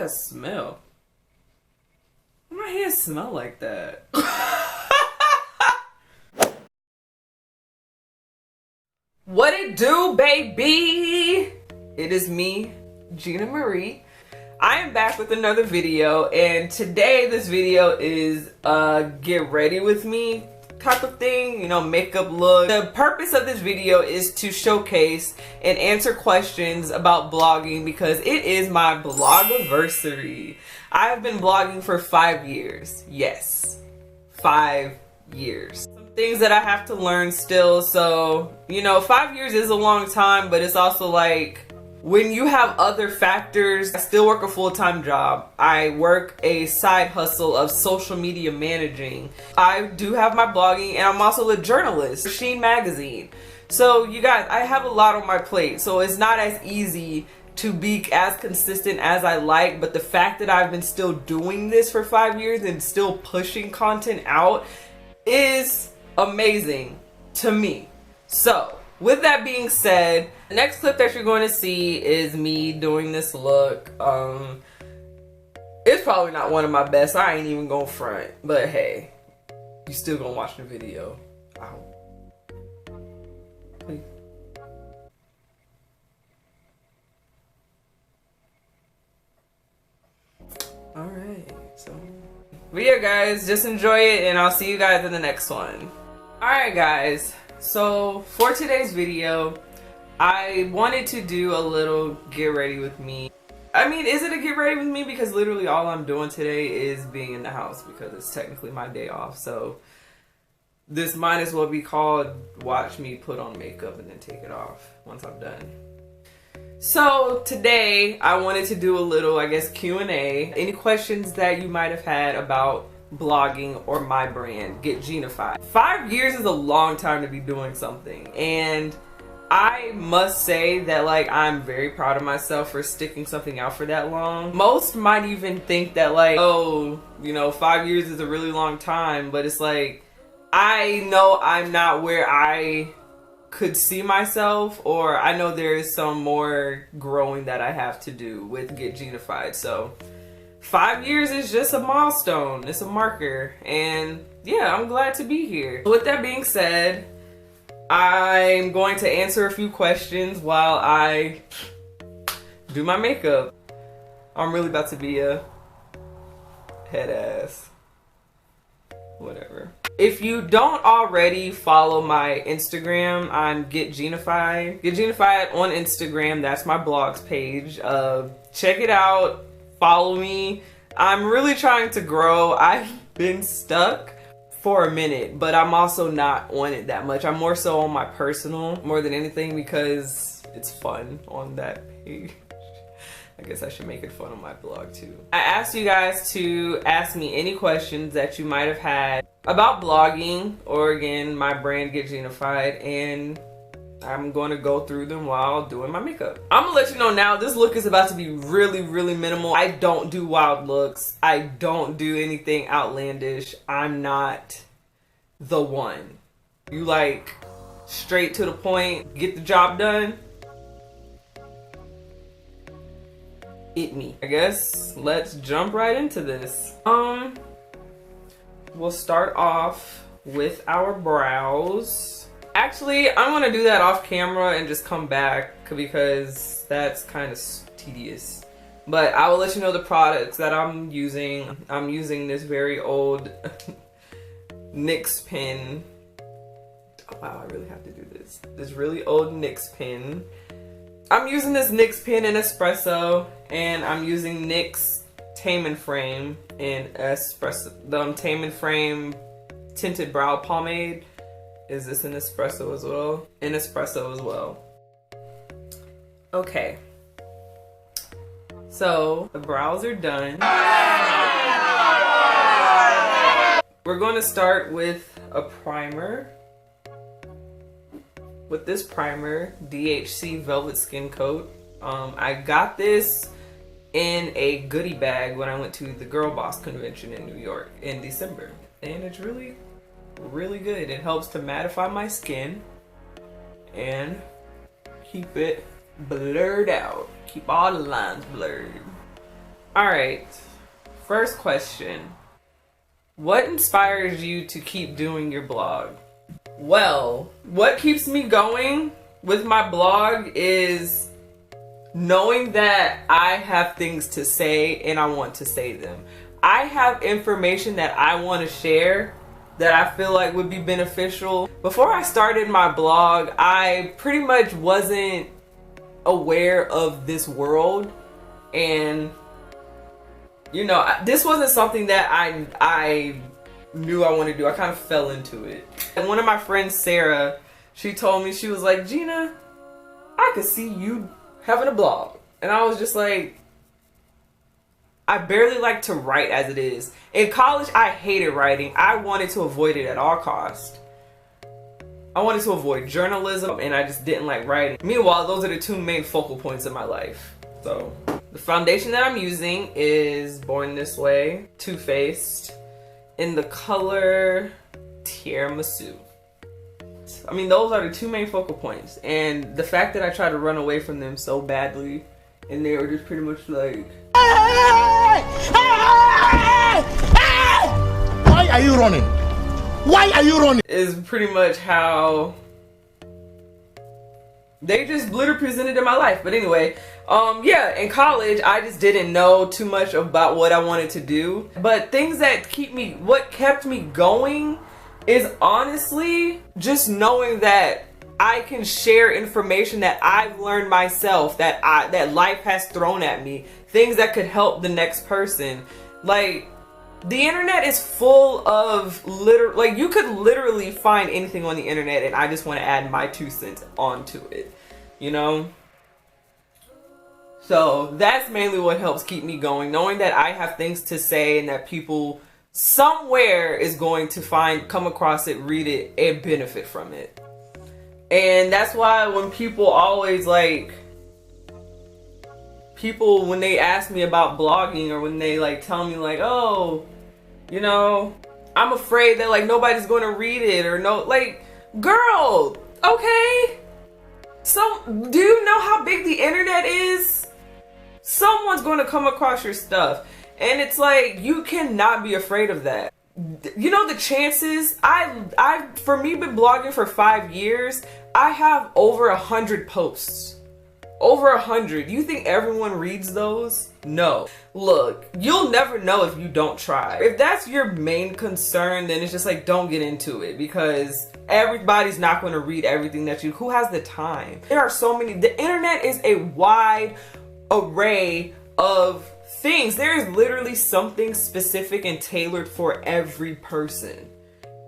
that smell? Why my hands smell like that? What it do, baby? It is me, Gina Marie. I am back with another video, and today this video is get ready with me type of thing, you know, makeup look. The purpose of this video is to showcase and answer questions about blogging because it is my blogiversary. I have been blogging for 5 years. Yes, 5 years. Some things that I have to learn still, so, you know, 5 years is a long time, but it's also like, when you have other factors, I still work a full-time job. I work a side hustle of social media managing. I do have my blogging, and I'm also a journalist for Sheen Magazine. So you guys, I have a lot on my plate, so it's not as easy to be as consistent as I like, but the fact that I've been still doing this for 5 years and still pushing content out is amazing to me. So, with that being said, the next clip that you're going to see is me doing this look. It's probably not one of my best. I ain't even gonna front, but hey, you still gonna watch the video. Please. Alright, so. But yeah, guys, just enjoy it, and I'll see you guys in the next one. Alright, guys. So for today's video, I wanted to do a little get ready with me. I mean, is it a get ready with me? Because literally all I'm doing today is being in the house because it's technically my day off. So this might as well be called watch me put on makeup and then take it off once I'm done. So today I wanted to do a little, I guess, Q&A. Any questions that you might have had about blogging or my brand, Get Jenafied. 5 years is a long time to be doing something, and I must say that, like, I'm very proud of myself for sticking something out for that long. Most might even think that, like, oh, you know, 5 years is a really long time, but it's like, I know I'm not where I could see myself, or I know there is some more growing that I have to do with Get Jenafied. So 5 years is just a milestone. It's a marker. And yeah, I'm glad to be here. With that being said, I'm going to answer a few questions while I do my makeup. I'm really about to be a head ass. Whatever. If you don't already follow my Instagram, I'm Get Jenafied. Get Jenafied on Instagram. That's my blogs page. Check it out. Follow me. I'm really trying to grow. I've been stuck for a minute, but I'm also not on it that much. I'm more so on my personal more than anything because it's fun on that page. I guess I should make it fun on my blog too. I asked you guys to ask me any questions that you might have had about blogging or, again, my brand Get Jenafied, and I'm going to go through them while doing my makeup. I'm gonna let you know now, this look is about to be really, really minimal. I don't do wild looks. I don't do anything outlandish. I'm not the one. You like straight to the point, get the job done. Hit me. I guess let's jump right into this. We'll start off with our brows. Actually, I'm gonna do that off camera and just come back because that's kind of tedious. But I will let you know the products that I'm using. I'm using this very old NYX pen. Oh, wow, I really have to do this. This really old NYX pen. I'm using this NYX pen in espresso, and I'm using NYX Tame and Frame in espresso. The Tame and Frame tinted brow pomade. Is this in espresso as well? In espresso as well. Okay. So the brows are done. We're going to start with a primer. With this primer, DHC Velvet Skin Coat. I got this in a goodie bag when I went to the Girl Boss convention in New York in December. And it's really good. It helps to mattify my skin and keep it blurred out. Keep all the lines blurred. Alright, first question. What inspires you to keep doing your blog? Well, what keeps me going with my blog is knowing that I have things to say and I want to say them. I have information that I want to share that I feel like would be beneficial. Before I started my blog, I pretty much wasn't aware of this world, and you know, this wasn't something that I knew I wanted to do. I kind of fell into it. And one of my friends, Sarah, she told me, she was like, Gina, I could see you having a blog. And I was just like, I barely like to write as it is. In college, I hated writing. I wanted to avoid it at all costs. I wanted to avoid journalism, and I just didn't like writing. Meanwhile, those are the two main focal points in my life. So, the foundation that I'm using is Born This Way, Too Faced, in the color Tiramisu. I mean, those are the two main focal points. And the fact that I tried to run away from them so badly, and they were just pretty much like, why are you running? Why are you running? Is pretty much how they just literally presented in my life. But anyway, yeah, in college, I just didn't know too much about what I wanted to do. But things that what kept me going is honestly just knowing that I can share information that I've learned myself, that life has thrown at me, things that could help the next person. Like, the internet is full of like, you could literally find anything on the internet, and I just want to add my 2 cents onto it, you know? So that's mainly what helps keep me going, knowing that I have things to say and that people somewhere is going to come across it, read it, and benefit from it. And that's why when people always like, when they ask me about blogging, or when they like tell me like, oh, you know, I'm afraid that like nobody's going to read it, or no, like, girl, okay. So do you know how big the internet is? Someone's going to come across your stuff, and it's like, you cannot be afraid of that. You know, the chances, for me, been blogging for 5 years, I have over 100 posts. Over 100. You think everyone reads those? No. Look, you'll never know if you don't try. If that's your main concern, then it's just like, don't get into it, because everybody's not going to read everything that who has the time? There are so many. The internet is a wide array of things. There is literally something specific and tailored for every person.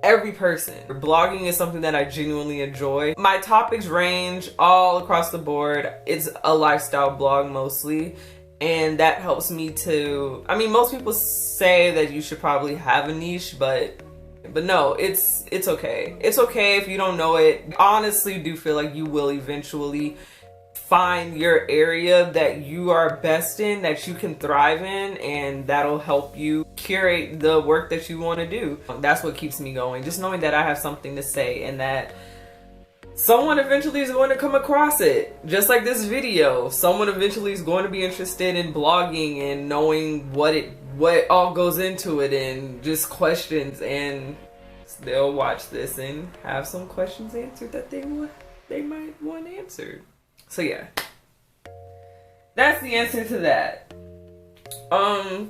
Every person. Blogging is something that I genuinely enjoy. My topics range all across the board. It's a lifestyle blog mostly, and that helps me to, I mean, most people say that you should probably have a niche, but no, it's okay. It's okay if you don't know it. I honestly do feel like you will eventually find your area that you are best in, that you can thrive in, and that'll help you curate the work that you want to do. That's what keeps me going, just knowing that I have something to say and that someone eventually is going to come across it. Just like this video, someone eventually is going to be interested in blogging and knowing what all goes into it, and just questions, and they'll watch this and have some questions answered that they might want answered. So yeah, that's the answer to that.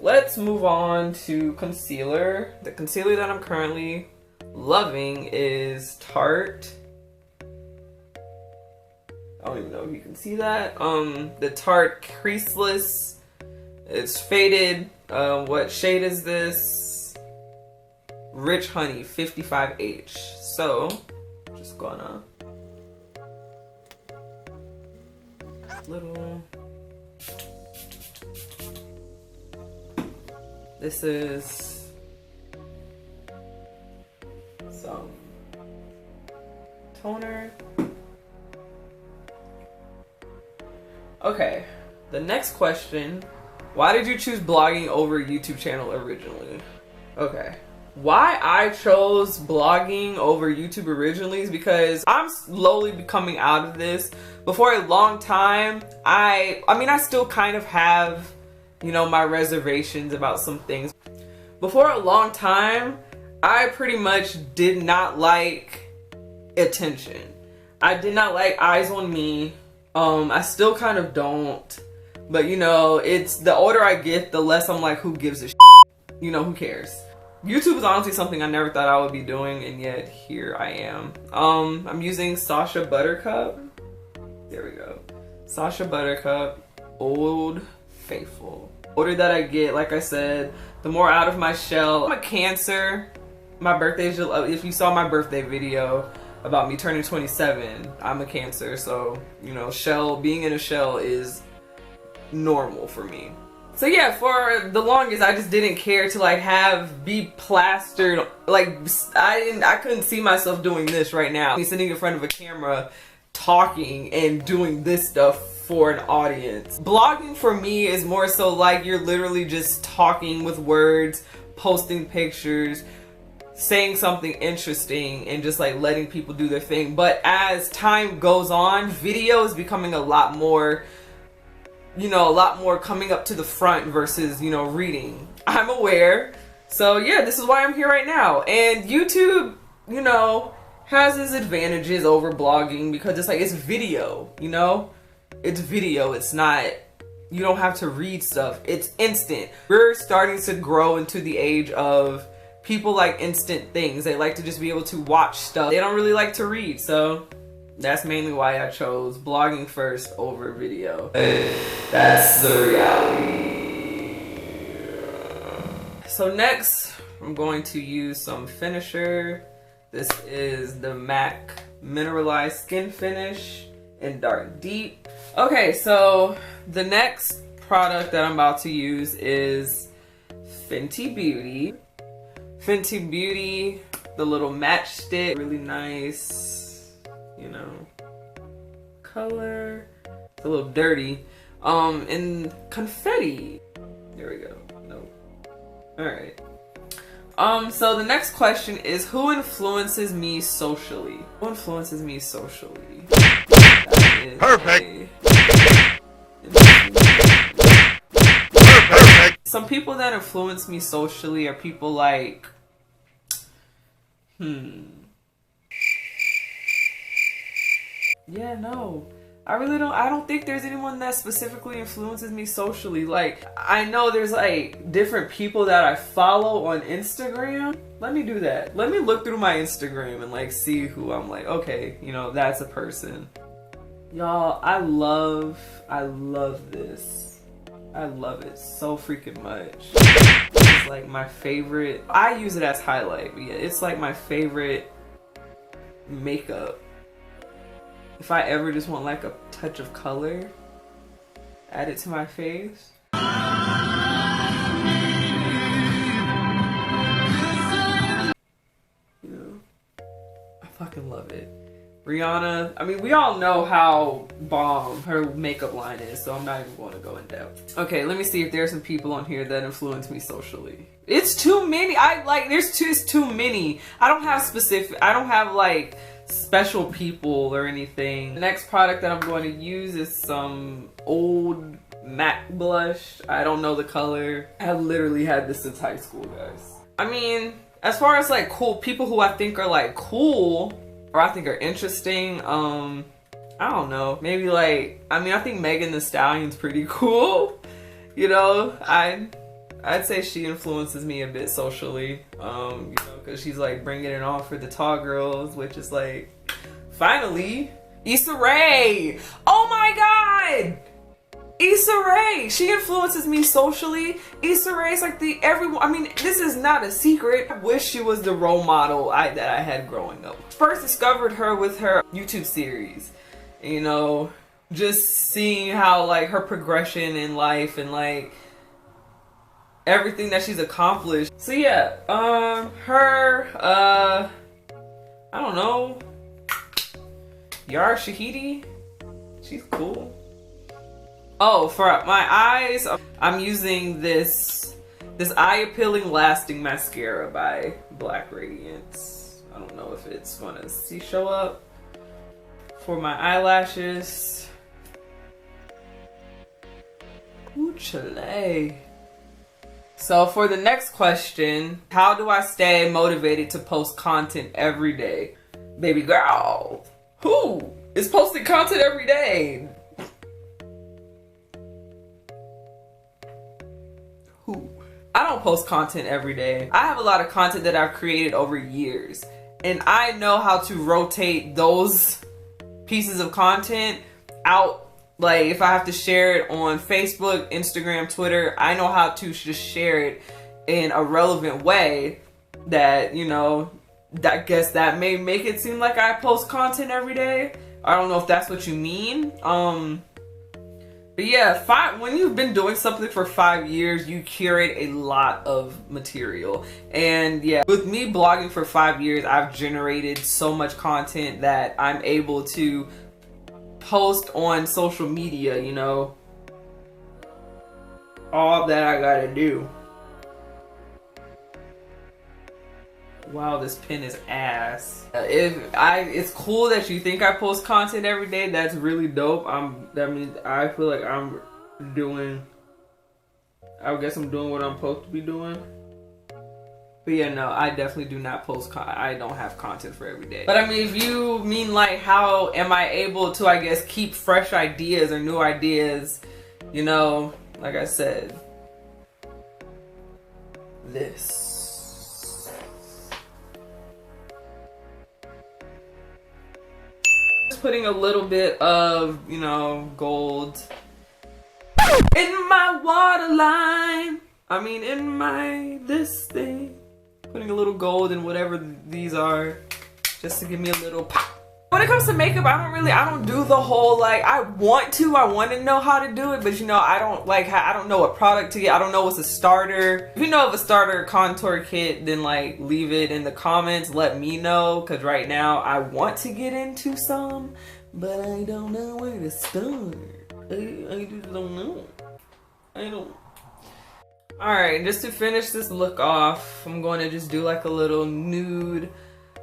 Let's move on to concealer. The concealer that I'm currently loving is Tarte. I don't even know if you can see that. The Tarte Creaseless. It's faded. What shade is this? Rich Honey 55H. So, just gonna little. This is some toner. Okay, the next question. Why did you choose blogging over YouTube channel originally? Okay. Why I chose blogging over YouTube originally is because I'm slowly becoming out of this. But for a long time, I mean, I still kind of have you know, my reservations about some things. But for a long time, I pretty much did not like attention. I did not like eyes on me. I still kind of don't. But you know, it's the older I get, the less I'm like, who gives a shit? You know, who cares? YouTube is honestly something I never thought I would be doing, and yet here I am. I'm using Sasha Buttercup. There we go. Sasha Buttercup, Old Faithful. Older that I get, like I said, the more out of my shell. I'm a Cancer. My birthday's, if you saw my birthday video about me turning 27, I'm a Cancer, so you know, being in a shell is normal for me. So yeah, for the longest I just didn't care to like be plastered. Like I couldn't see myself doing this right now. Sitting in front of a camera talking and doing this stuff for an audience. Blogging for me is more so like you're literally just talking with words, posting pictures, saying something interesting, and just like letting people do their thing. But as time goes on, video is becoming a lot more, you know, a lot more coming up to the front versus, you know, reading. I'm aware. So yeah, this is why I'm here right now. And YouTube, you know, has its advantages over blogging because it's like, it's video, you know? It's video, it's not, you don't have to read stuff. It's instant. We're starting to grow into the age of people like instant things. They like to just be able to watch stuff. They don't really like to read, so that's mainly why I chose blogging first over video. That's the reality. So next, I'm going to use some finisher. This is the MAC Mineralize Skinfinish in Dark Deep. Okay, so the next product that I'm about to use is Fenty Beauty. Fenty Beauty, the little matchstick, really nice, you know, color. It's a little dirty. And confetti. There we go. Nope. All right. So the next question is, who influences me socially? Who influences me socially? Perfect. Perfect. Some people that influence me socially are people like, yeah, no. I don't think there's anyone that specifically influences me socially. Like, I know there's like different people that I follow on Instagram. Let me do that. Let me look through my Instagram and like see who I'm like, okay, you know, that's a person. Y'all, I love this. I love it so freaking much. It's like my favorite. I use it as highlight, but yeah, it's like my favorite makeup. If I ever just want like a touch of color, add it to my face. You know, I fucking love it. Rihanna, I mean, we all know how bomb her makeup line is, so I'm not even going to go in depth. Okay, let me see if there's some people on here that influence me socially. It's too many. It's too many. I don't have like special people or anything. The next product that I'm going to use is some old MAC blush. I don't know the color. I literally had this since high school, guys. I mean, as far as like cool people who I think are like cool or I think are interesting, I don't know. Maybe like, I mean, I think Megan Thee Stallion's pretty cool. You know, I'd say she influences me a bit socially, you know, because she's like bringing it on for the tall girls, which is like, finally, Issa Rae. Oh my God, Issa Rae. She influences me socially. Issa Rae's like everyone. I mean, this is not a secret. I wish she was the role model that I had growing up. First discovered her with her YouTube series, you know, just seeing how like her progression in life and like everything that she's accomplished. So yeah, I don't know, Yara Shahidi, she's cool. Oh, for my eyes, I'm using this eye appealing lasting mascara by Black Radiance. I don't know if it's gonna show up for my eyelashes. Ooh, Chile. So for the next question, how do I stay motivated to post content every day? Baby girl, who is posting content every day? Who? I don't post content every day. I have a lot of content that I've created over years, and I know how to rotate those pieces of content out. Like if I have to share it on Facebook, Instagram, Twitter, I know how to just share it in a relevant way that, you know, I guess that may make it seem like I post content every day. I don't know if that's what you mean. But yeah, when you've been doing something for 5 years, you curate a lot of material. And yeah, with me blogging for 5 years, I've generated so much content that I'm able to post on social media, you know, all that I gotta do. Wow, this pen is ass. It's cool that you think I post content every day. That's really dope. That means I feel like I guess I'm doing what I'm supposed to be doing. But yeah, no, I definitely do not post I don't have content for every day. But I mean, if you mean like how am I able to, I guess, keep fresh ideas or new ideas, you know, like I said, this. Just putting a little bit of, you know, gold in my waterline. I mean, in my this thing. Putting a little gold in whatever these are, just to give me a little pop. When it comes to makeup, I don't do the whole, like, I want to know how to do it, but you know, I don't know what product to get. I don't know what's a starter. If you know of a starter contour kit, then like leave it in the comments, let me know, because right now I want to get into some, but I don't know where to start. I just don't know. I don't. Alright, just to finish this look off, I'm going to just do like a little nude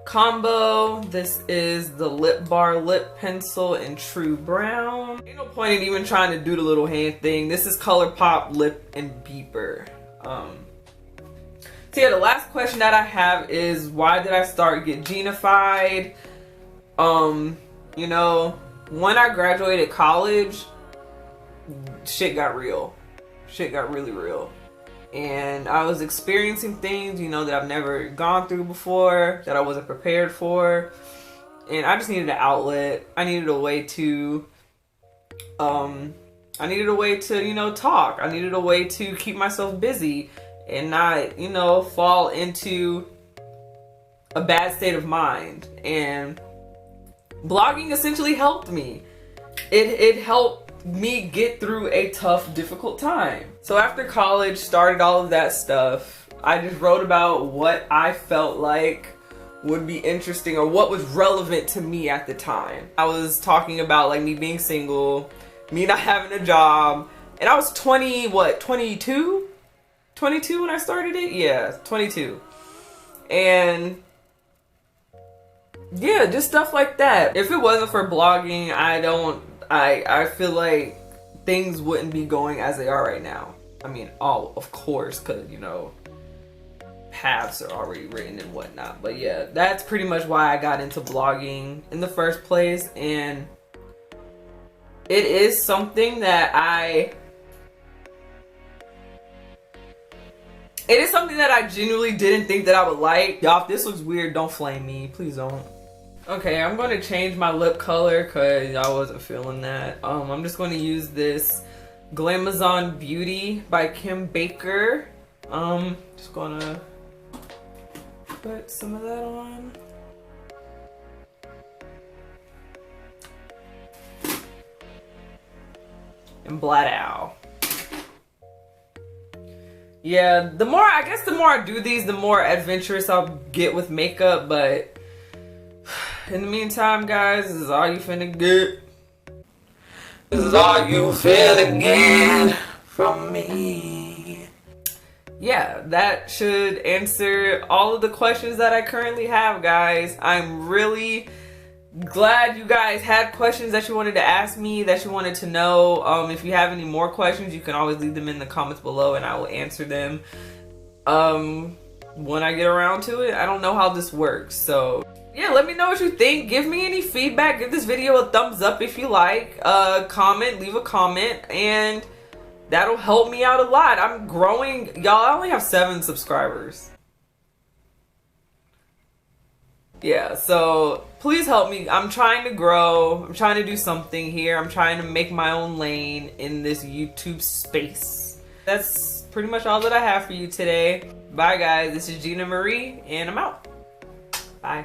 combo. This is the Lip Bar Lip Pencil in True Brown. Ain't no point in even trying to do the little hand thing. This is ColourPop Lip and Beeper. So yeah, the last question that I have is, why did I start get Jenafied? You know, when I graduated college, shit got real. Shit got really real. And I was experiencing things, you know, that I've never gone through before, that I wasn't prepared for. And I just needed an outlet. I needed a way to, you know, talk. I needed a way to keep myself busy and not, you know, fall into a bad state of mind. And blogging essentially helped me. It helped me get through a tough, difficult time. So after college, started all of that stuff, I just wrote about what I felt like would be interesting or what was relevant to me at the time. I was talking about like me being single, me not having a job, and I was 22? 22 when I started it? Yeah, 22. And yeah, just stuff like that. If it wasn't for blogging, I feel like things wouldn't be going as they are right now. I mean, of course, because, you know, paths are already written and whatnot. But yeah, that's pretty much why I got into blogging in the first place. And it is something that I genuinely didn't think that I would like. Y'all, if this looks weird, don't flame me. Please don't. Okay, I'm going to change my lip color because I wasn't feeling that. I'm just going to use this Glamazon Beauty by Kim Baker. Just going to put some of that on. And Blat Owl. Yeah, the more I do these, the more adventurous I'll get with makeup, but in the meantime, guys, this is all you finna get. This is all you finna get from me. Yeah, that should answer all of the questions that I currently have, guys. I'm really glad you guys had questions that you wanted to ask me, that you wanted to know. If you have any more questions, you can always leave them in the comments below and I will answer them when I get around to it. I don't know how this works, so yeah, let me know what you think. Give me any feedback. Give this video a thumbs up if you like. Comment, leave a comment, and that'll help me out a lot. I'm growing. Y'all, I only have 7 subscribers. Yeah, so please help me. I'm trying to grow. I'm trying to do something here. I'm trying to make my own lane in this YouTube space. That's pretty much all that I have for you today. Bye guys, this is Gina Marie and I'm out. Bye.